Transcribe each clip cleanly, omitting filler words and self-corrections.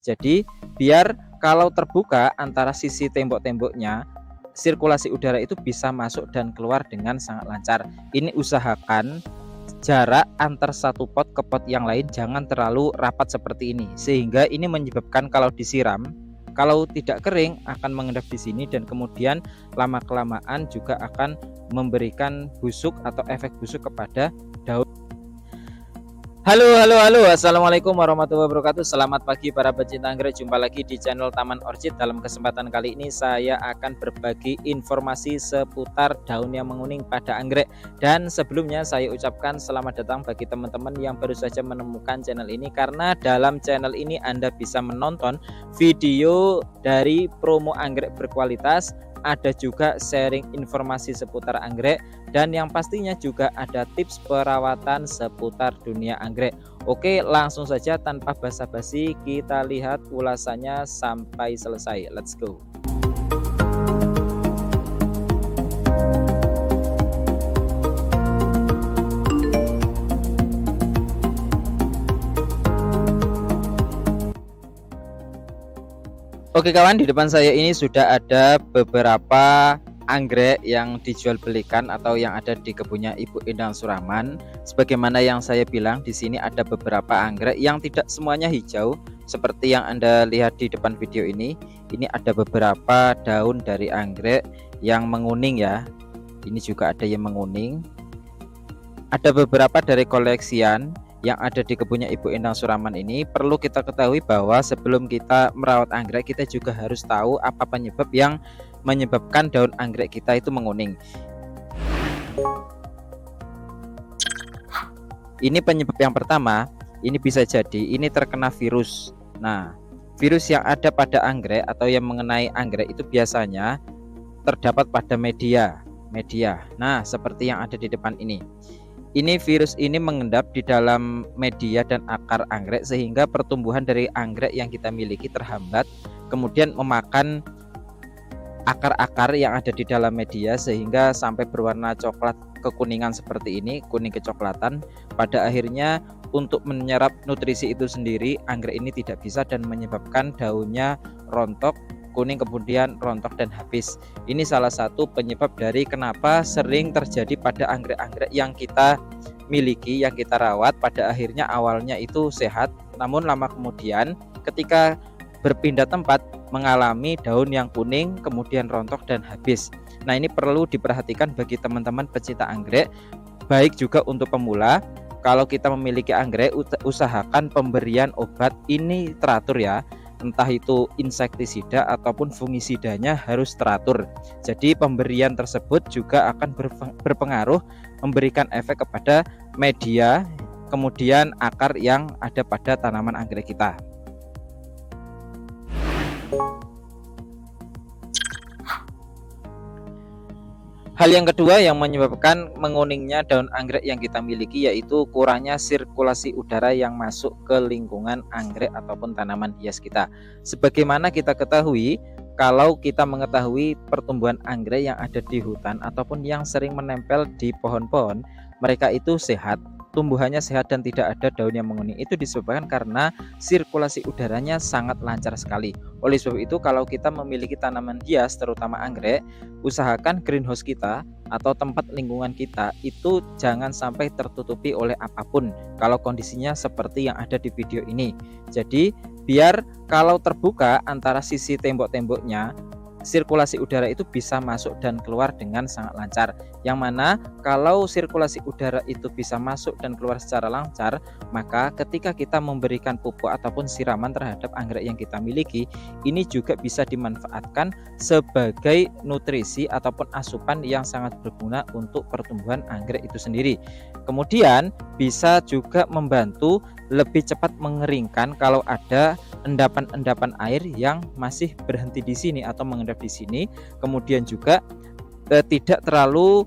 Jadi biar kalau terbuka antara sisi tembok-temboknya, sirkulasi udara itu bisa masuk dan keluar dengan sangat lancar. Ini usahakan jarak antar satu pot ke pot yang lain jangan terlalu rapat seperti ini, sehingga ini menyebabkan kalau disiram, kalau tidak kering akan mengendap di sini dan kemudian lama kelamaan juga akan memberikan busuk atau efek busuk kepada daun. Halo, assalamualaikum warahmatullahi wabarakatuh. Selamat pagi para pecinta anggrek. Jumpa lagi di channel Taman Orchid. Dalam kesempatan kali ini saya akan berbagi informasi seputar daun yang menguning pada anggrek. Dan sebelumnya saya ucapkan selamat datang bagi teman-teman yang baru saja menemukan channel ini, karena dalam channel ini Anda bisa menonton video dari promo anggrek berkualitas, ada juga sharing informasi seputar anggrek, dan yang pastinya juga ada tips perawatan seputar dunia anggrek. Oke, langsung saja tanpa basa-basi kita lihat ulasannya sampai selesai. Let's go. Oke kawan, di depan saya ini sudah ada beberapa anggrek yang dijual belikan atau yang ada di kebunnya Ibu Endang Suraman. Sebagaimana yang saya bilang, di sini ada beberapa anggrek yang tidak semuanya hijau seperti yang Anda lihat di depan video ini. Ini ada beberapa daun dari anggrek yang menguning ya. Ini juga ada yang menguning. Ada beberapa dari koleksian yang ada di kebunnya Ibu Endang Suraman ini. Perlu kita ketahui bahwa sebelum kita merawat anggrek, kita juga harus tahu apa penyebab yang menyebabkan daun anggrek kita itu menguning. Ini penyebab yang pertama, ini bisa jadi ini terkena virus. Nah, virus yang ada pada anggrek atau yang mengenai anggrek itu biasanya terdapat pada media. Nah, seperti yang ada di depan ini. Ini virus ini mengendap di dalam media dan akar anggrek sehingga pertumbuhan dari anggrek yang kita miliki terhambat, kemudian memakan akar-akar yang ada di dalam media sehingga sampai berwarna coklat kekuningan seperti ini, kuning kecoklatan. Pada akhirnya untuk menyerap nutrisi itu sendiri, anggrek ini tidak bisa dan menyebabkan daunnya rontok, kuning kemudian rontok dan habis. Ini salah satu penyebab dari kenapa sering terjadi pada anggrek-anggrek yang kita miliki, yang kita rawat. Pada akhirnya awalnya itu sehat, namun lama kemudian ketika berpindah tempat mengalami daun yang kuning kemudian rontok dan habis. Nah, ini perlu diperhatikan bagi teman-teman pecinta anggrek, baik juga untuk pemula. Kalau kita memiliki anggrek, usahakan pemberian obat ini teratur ya. Entah itu insektisida ataupun fungisidanya harus teratur. Jadi pemberian tersebut juga akan berpengaruh memberikan efek kepada media kemudian akar yang ada pada tanaman anggrek kita. Hal yang kedua yang menyebabkan menguningnya daun anggrek yang kita miliki yaitu kurangnya sirkulasi udara yang masuk ke lingkungan anggrek ataupun tanaman hias kita. Sebagaimana kita ketahui, kalau kita mengetahui pertumbuhan anggrek yang ada di hutan ataupun yang sering menempel di pohon-pohon, mereka itu sehat, tumbuhannya sehat dan tidak ada daun yang menguning. Itu disebabkan karena sirkulasi udaranya sangat lancar sekali. Oleh sebab itu, kalau kita memiliki tanaman hias terutama anggrek, usahakan greenhouse kita atau tempat lingkungan kita itu jangan sampai tertutupi oleh apapun kalau kondisinya seperti yang ada di video ini. Jadi biar kalau terbuka antara sisi tembok-temboknya, sirkulasi udara itu bisa masuk dan keluar dengan sangat lancar. Yang mana kalau sirkulasi udara itu bisa masuk dan keluar secara lancar, maka ketika kita memberikan pupuk ataupun siraman terhadap anggrek yang kita miliki, ini juga bisa dimanfaatkan sebagai nutrisi ataupun asupan yang sangat berguna untuk pertumbuhan anggrek itu sendiri. Kemudian bisa juga membantu lebih cepat mengeringkan kalau ada endapan-endapan air yang masih berhenti di sini atau mengendap di sini. Kemudian juga tidak terlalu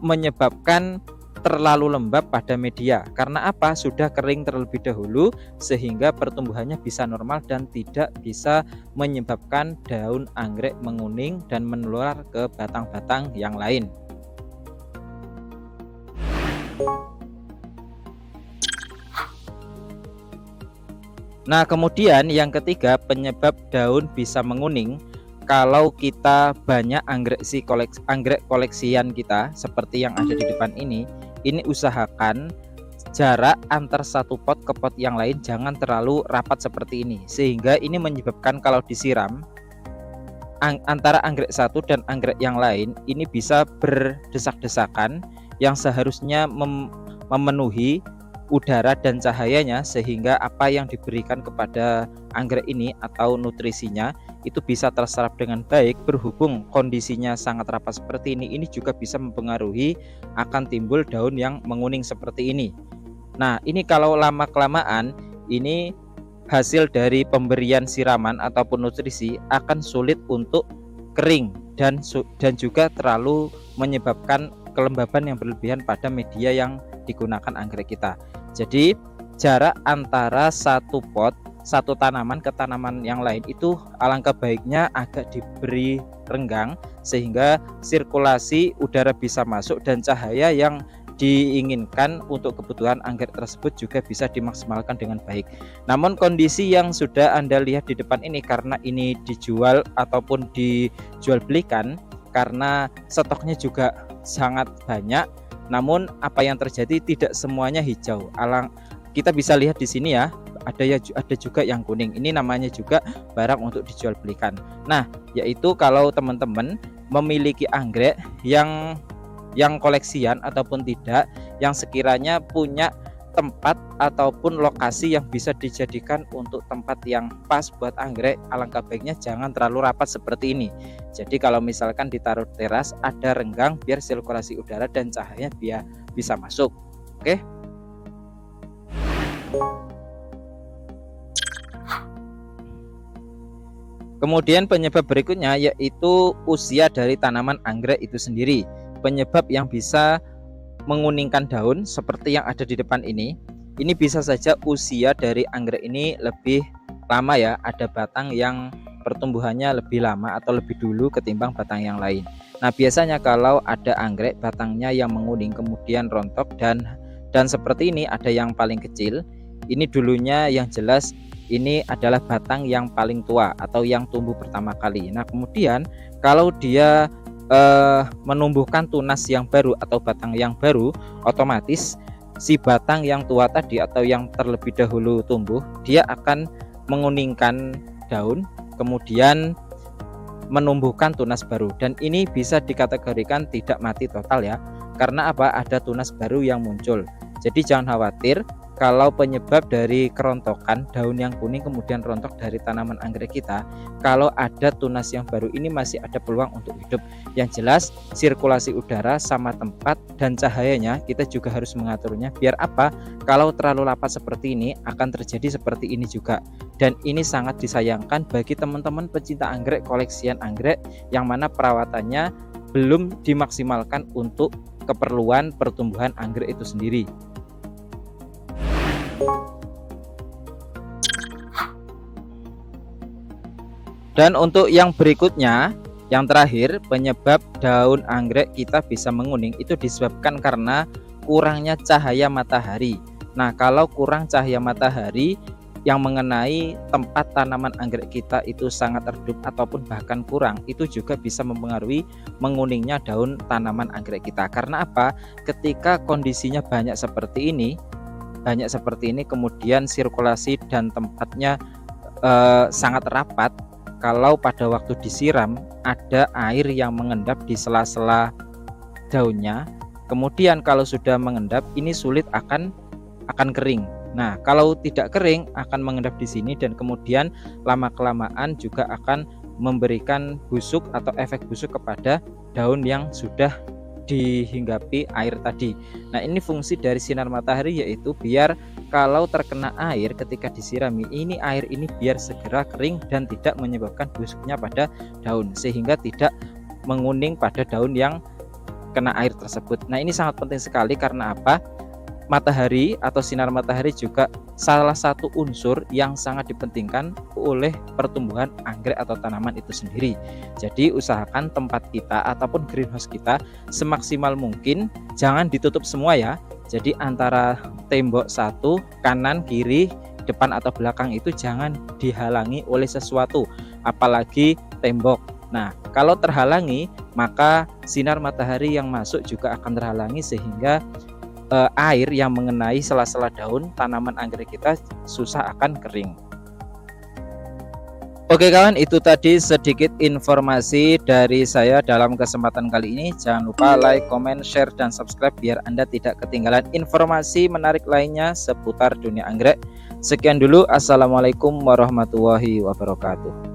menyebabkan terlalu lembab pada media. Karena apa? Sudah kering terlebih dahulu sehingga pertumbuhannya bisa normal dan tidak bisa menyebabkan daun anggrek menguning dan menular ke batang-batang yang lain. Nah, kemudian yang ketiga, penyebab daun bisa menguning kalau kita banyak anggrek koleksian kita seperti yang ada di depan ini usahakan jarak antar satu pot ke pot yang lain jangan terlalu rapat seperti ini, sehingga ini menyebabkan kalau disiram antara anggrek satu dan anggrek yang lain ini bisa berdesak-desakan yang seharusnya memenuhi udara dan cahayanya, sehingga apa yang diberikan kepada anggrek ini atau nutrisinya itu bisa terserap dengan baik. Berhubung kondisinya sangat rapat seperti ini juga bisa mempengaruhi akan timbul daun yang menguning seperti ini. Nah, ini kalau lama-kelamaan ini hasil dari pemberian siraman ataupun nutrisi akan sulit untuk kering dan juga terlalu menyebabkan kelembaban yang berlebihan pada media yang digunakan anggrek kita. Jadi jarak antara satu pot, satu tanaman ke tanaman yang lain itu alangkah baiknya agak diberi renggang, sehingga sirkulasi udara bisa masuk dan cahaya yang diinginkan untuk kebutuhan anggrek tersebut juga bisa dimaksimalkan dengan baik. Namun kondisi yang sudah Anda lihat di depan ini, karena ini dijual ataupun dijual belikan, karena stoknya juga sangat banyak, namun apa yang terjadi tidak semuanya hijau. Kita bisa lihat di sini ya, ada juga yang kuning. Ini namanya juga barang untuk dijual belikan. Nah, yaitu kalau teman-teman memiliki anggrek yang koleksian ataupun tidak, yang sekiranya punya tempat ataupun lokasi yang bisa dijadikan untuk tempat yang pas buat anggrek, alangkah baiknya jangan terlalu rapat seperti ini. Jadi kalau misalkan ditaruh teras ada renggang biar sirkulasi udara dan cahaya biar bisa masuk. Oke. Kemudian penyebab berikutnya yaitu usia dari tanaman anggrek itu sendiri. Penyebab yang bisa menguningkan daun seperti yang ada di depan ini bisa saja usia dari anggrek ini lebih lama ya, ada batang yang pertumbuhannya lebih lama atau lebih dulu ketimbang batang yang lain. Nah, biasanya kalau ada anggrek batangnya yang menguning kemudian rontok dan seperti ini, ada yang paling kecil, ini dulunya yang jelas ini adalah batang yang paling tua atau yang tumbuh pertama kali. Nah, kemudian kalau dia menumbuhkan tunas yang baru atau batang yang baru, otomatis si batang yang tua tadi atau yang terlebih dahulu tumbuh, dia akan menguningkan daun kemudian menumbuhkan tunas baru, dan ini bisa dikategorikan tidak mati total ya, karena apa? Ada tunas baru yang muncul. Jadi jangan khawatir kalau penyebab dari kerontokan daun yang kuning kemudian rontok dari tanaman anggrek kita, kalau ada tunas yang baru ini masih ada peluang untuk hidup. Yang jelas sirkulasi udara sama tempat dan cahayanya kita juga harus mengaturnya, biar apa? Kalau terlalu rapat seperti ini akan terjadi seperti ini juga. Dan ini sangat disayangkan bagi teman-teman pecinta anggrek, koleksian anggrek yang mana perawatannya belum dimaksimalkan untuk keperluan pertumbuhan anggrek itu sendiri. Dan untuk yang berikutnya, yang terakhir, penyebab daun anggrek kita bisa menguning itu disebabkan karena kurangnya cahaya matahari. Nah, kalau kurang cahaya matahari yang mengenai tempat tanaman anggrek kita itu sangat redup ataupun bahkan kurang, itu juga bisa mempengaruhi menguningnya daun tanaman anggrek kita. Karena apa? Ketika kondisinya banyak seperti ini, kemudian sirkulasi dan tempatnya sangat rapat, kalau pada waktu disiram ada air yang mengendap di sela-sela daunnya, kemudian kalau sudah mengendap ini sulit akan kering. Nah, kalau tidak kering akan mengendap di sini dan kemudian lama-kelamaan juga akan memberikan busuk atau efek busuk kepada daun yang sudah dihinggapi air tadi. Nah, ini fungsi dari sinar matahari, yaitu biar kalau terkena air ketika disirami air ini biar segera kering dan tidak menyebabkan busuknya pada daun, sehingga tidak menguning pada daun yang kena air tersebut. Nah, ini sangat penting sekali karena apa? Matahari atau sinar matahari juga salah satu unsur yang sangat dipentingkan oleh pertumbuhan anggrek atau tanaman itu sendiri. Jadi usahakan tempat kita ataupun greenhouse kita semaksimal mungkin jangan ditutup semua ya. Jadi antara tembok satu kanan kiri depan atau belakang itu jangan dihalangi oleh sesuatu, apalagi tembok. Nah, kalau terhalangi, maka sinar matahari yang masuk juga akan terhalangi sehingga air yang mengenai sela-sela daun tanaman anggrek kita susah akan kering. Oke kawan, itu tadi sedikit informasi dari saya dalam kesempatan kali ini. Jangan lupa like, comment, share, dan subscribe biar Anda tidak ketinggalan informasi menarik lainnya seputar dunia anggrek. Sekian dulu, assalamualaikum warahmatullahi wabarakatuh.